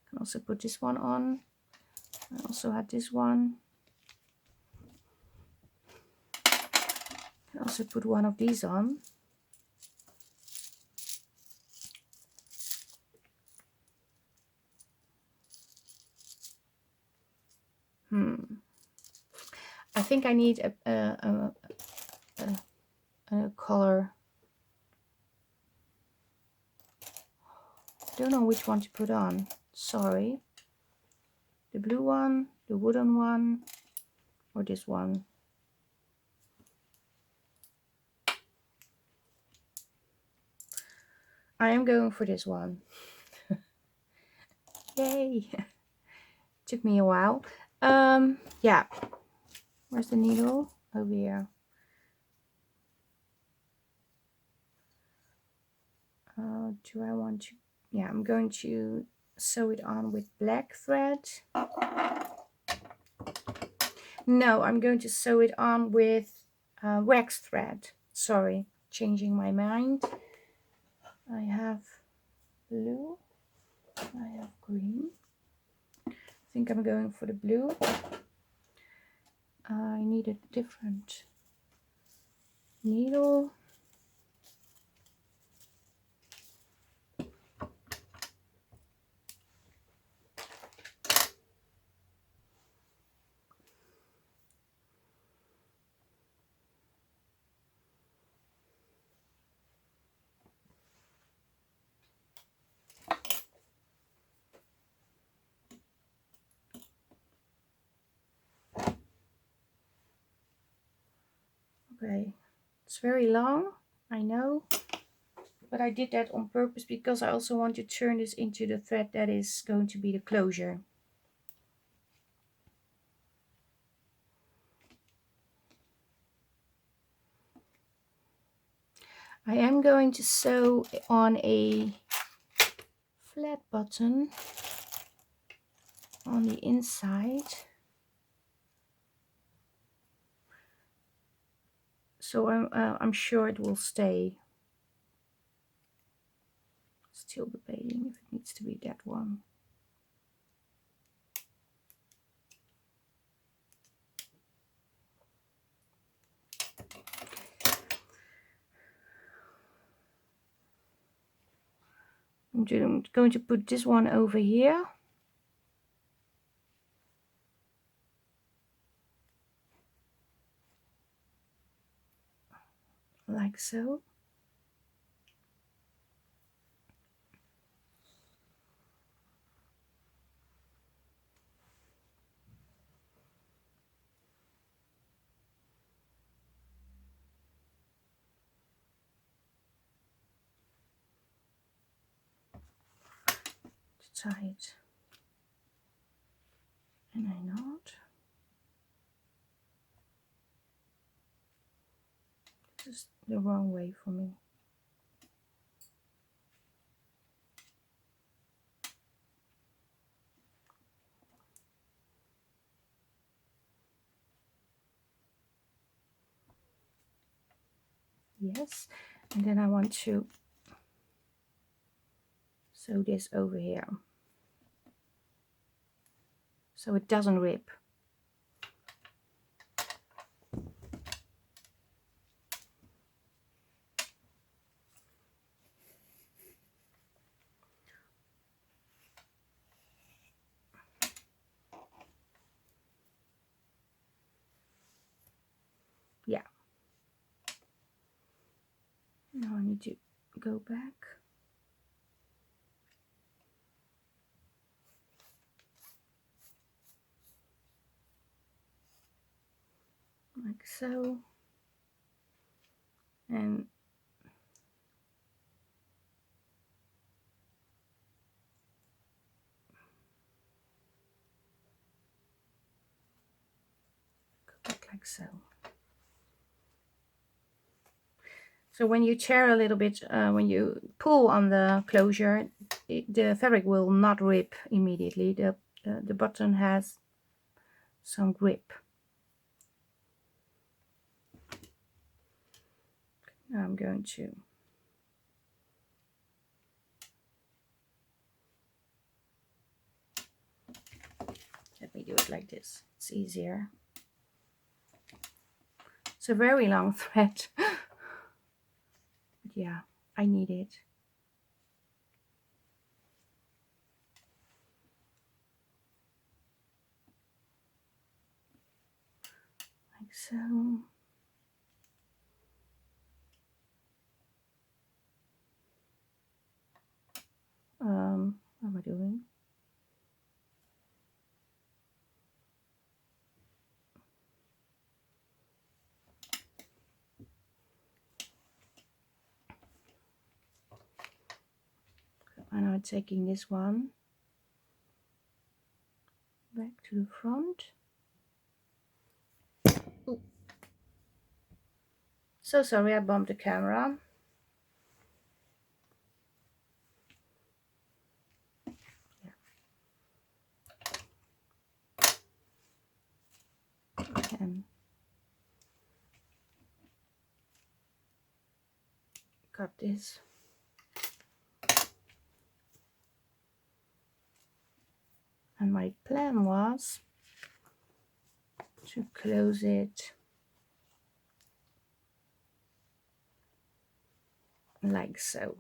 I can also put this one on. I also had this one. I can also put one of these on. I think I need a color. I don't know which one to put on. Sorry. The blue one, the wooden one, or this one. I am going for this one. Yay! Took me a while. Yeah. Where's the needle? Over here. Do I want to? Yeah, I'm going to sew it on with black thread. No, I'm going to sew it on with wax thread. Sorry, changing my mind. I have blue. I have green. I think I'm going for the blue. I need a different needle. Okay, it's very long, I know, but I did that on purpose because I also want to turn this into the thread that is going to be the closure. I am going to sew on a flat button on the inside. So I'm sure it will stay. Still debating if it needs to be that one. I'm going to put this one over here. Like so. To tie it. And I not. This is the wrong way for me. Yes, and then I want to sew this over here so it doesn't rip. Yeah. Now I need to go back. Like so. And go back like so. So when you tear a little bit, when you pull on the closure, the fabric will not rip immediately. The button has some grip. Now I'm going to let me do it like this. It's easier. It's a very long thread. But yeah, I need it. Like so. What am I doing? And I'm taking this one back to the front. Ooh. So sorry, I bumped the camera. And cut this. And my plan was to close it like so.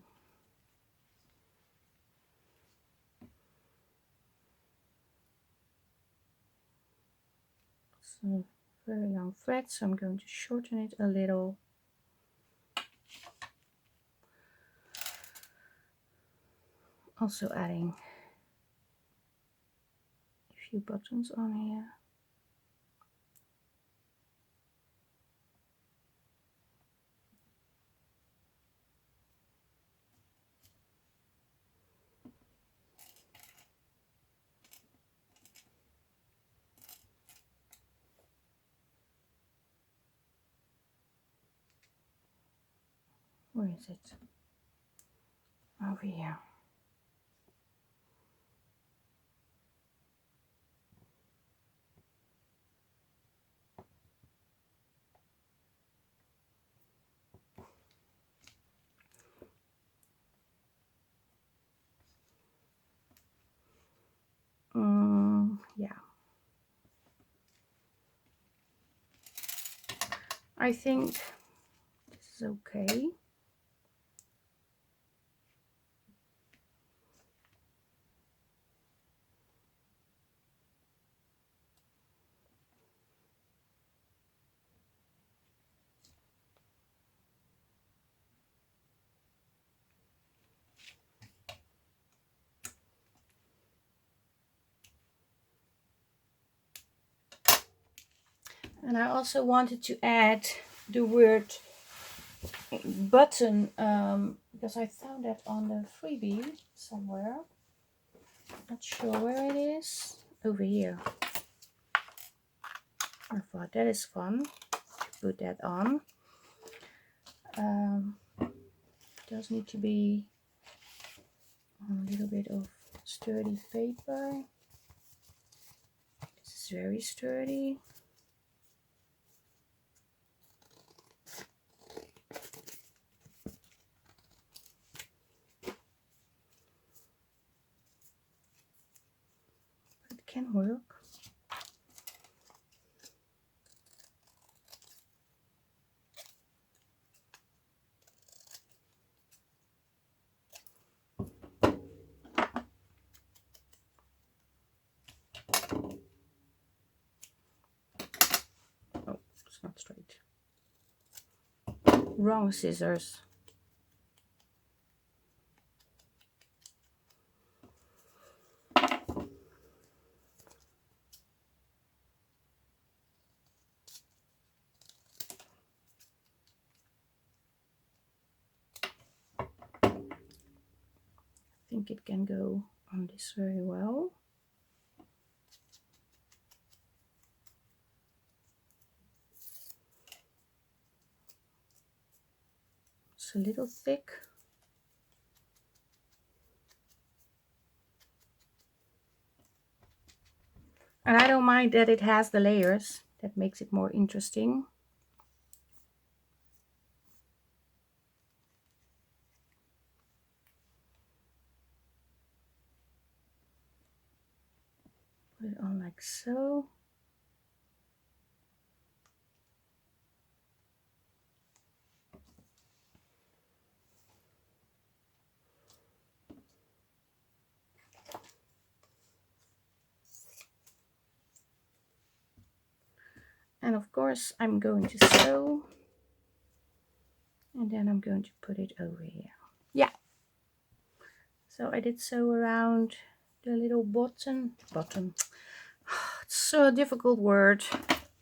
So very long thread, so I'm going to shorten it a little. Also adding a few buttons on here. Where is it? Over here. Yeah. I think this is okay. And I also wanted to add the word button because I found that on the freebie somewhere. Not sure where it is. Over here. I thought that is fun to put that on. Does need to be a little bit of sturdy paper. This is very sturdy. It can work. Oh, it's not straight. Wrong scissors. I think it can go on this very well. It's a little thick. And I don't mind that it has the layers. That makes it more interesting. Put it on like so. And of course I'm going to sew. And then I'm going to put it over here. Yeah. So I did sew around the little button. It's so a difficult word.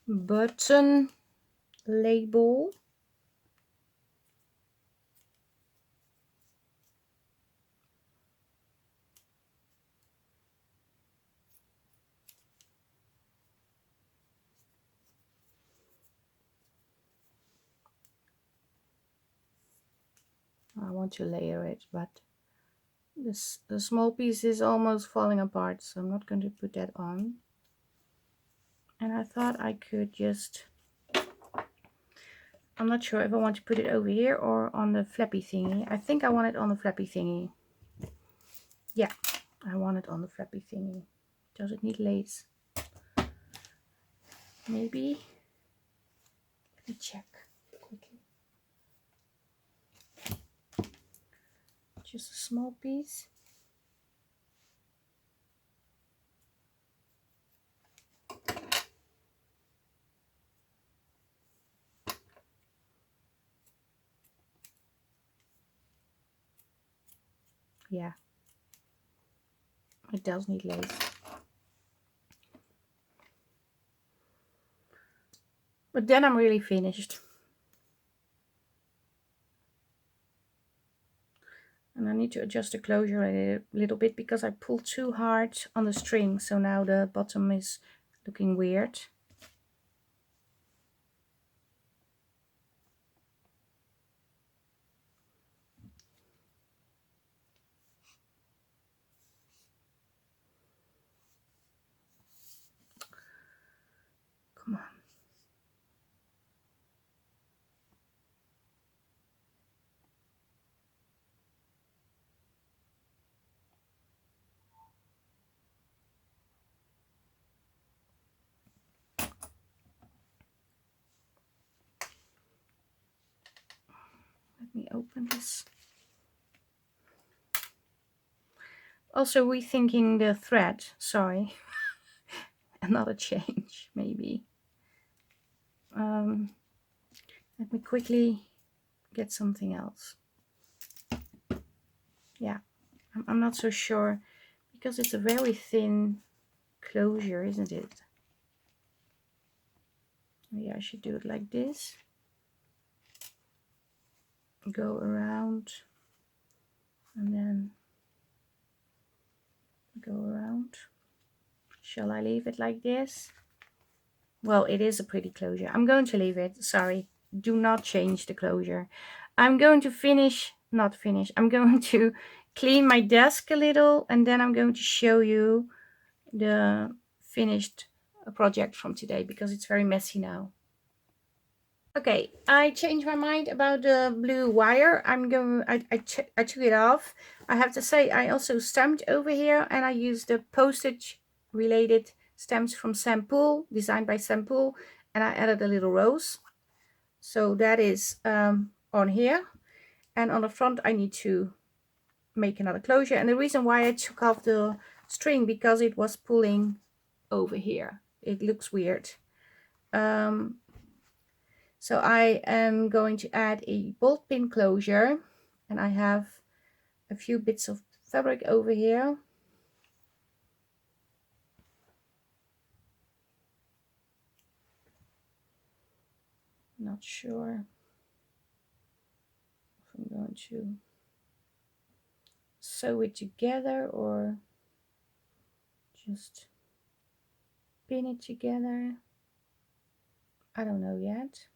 Button label. I want to layer it, but the small piece is almost falling apart, so I'm not going to put that on. And I thought I could just, I'm not sure if I want to put it over here or on the flappy thingy. I think I want it on the flappy thingy. Yeah, I want it on the flappy thingy. Does it need lace? Maybe. Let me check quickly. Just a small piece. Yeah, it does need lace. But then I'm really finished. And I need to adjust the closure a little bit because I pulled too hard on the string. So now the bottom is looking weird. Come on. Let me open this. Also rethinking the thread, sorry. Another change, maybe. Let me quickly get something else. Yeah, I'm not so sure because it's a very thin closure, isn't it? Maybe I should do it like this. Go around and then go around. Shall I leave it like this? Well, it is a pretty closure. I'm going to leave it. Sorry, do not change the closure. I'm going to I'm going to clean my desk a little and then I'm going to show you the finished project from today because it's very messy now. Okay, I changed my mind about the blue wire. I took it off. I have to say I also stamped over here and I used the postage related stamps from Sampool, designed by Sampool, and I added a little rose. So that is on here. And on the front I need to make another closure. And the reason why I took off the string because it was pulling over here. It looks weird. So I am going to add a bolt pin closure and I have a few bits of fabric over here. Not sure if I'm going to sew it together or just pin it together. I don't know yet.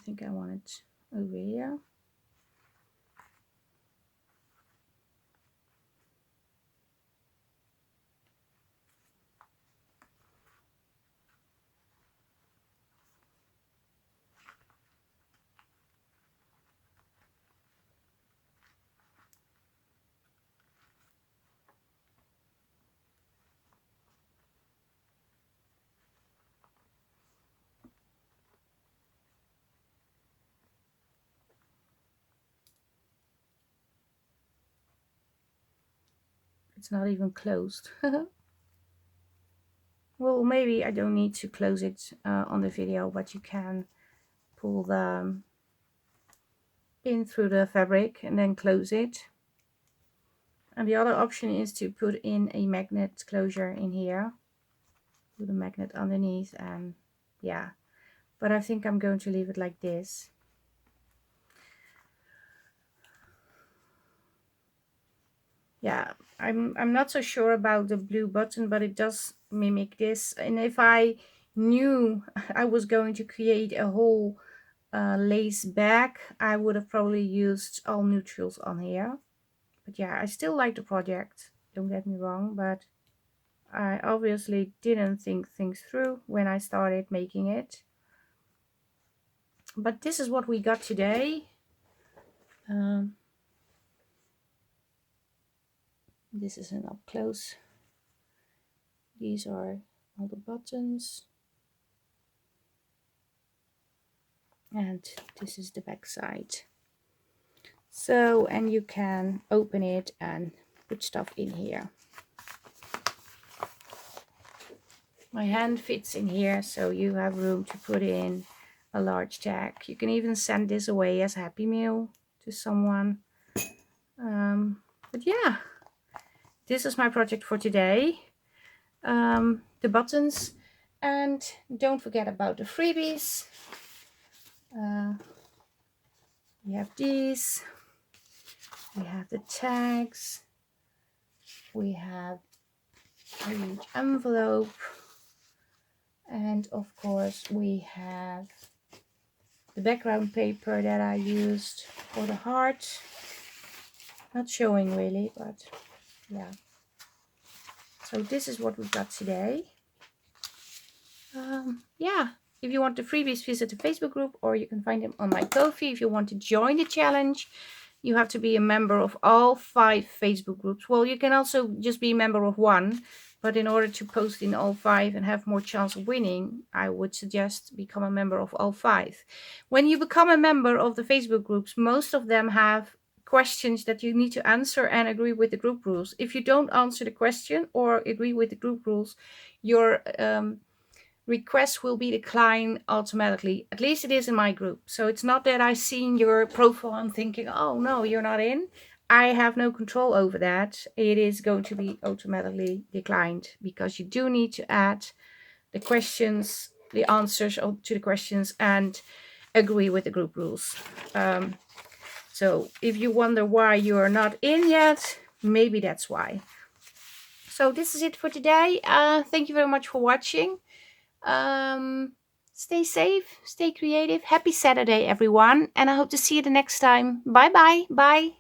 think I want it over here. It's not even closed. Well, maybe I don't need to close it on the video, but you can pull the pin through the fabric and then close it. And the other option is to put in a magnet closure in here. Put a magnet underneath, and yeah. But I think I'm going to leave it like this. Yeah, I'm not so sure about the blue button, but it does mimic this. And if I knew I was going to create a whole lace bag, I would have probably used all neutrals on here. But yeah, I still like the project, don't get me wrong, but I obviously didn't think things through when I started making it. But this is what we got today. This is an up close. These are all the buttons. And this is the back side. So, and you can open it and put stuff in here. My hand fits in here, so you have room to put in a large tag. You can even send this away as a Happy Meal to someone. But yeah, this is my project for today. The buttons, and don't forget about the freebies. We have these, we have the tags, we have a huge envelope, and of course we have the background paper that I used for the heart. Not showing really, but yeah. So this is what we've got today. Yeah, if you want the freebies, visit the Facebook group, or you can find them on my Ko-fi. If you want to join the challenge, you have to be a member of all 5 Facebook groups. Well, you can also just be a member of one, but in order to post in all 5 and have more chance of winning, I would suggest become a member of all 5. When you become a member of the Facebook groups, most of them have questions that you need to answer and agree with the group rules. If you don't answer the question or agree with the group rules, your request will be declined automatically. At least it is in my group. So it's not that I seen your profile and thinking, oh no, you're not in. I have no control over that. It is going to be automatically declined, because you do need to add the questions, the answers to the questions, and agree with the group rules. So if you wonder why you're not in yet, maybe that's why. So this is it for today. Thank you very much for watching. Stay safe, stay creative. Happy Saturday, everyone. And I hope to see you the next time. Bye bye. Bye.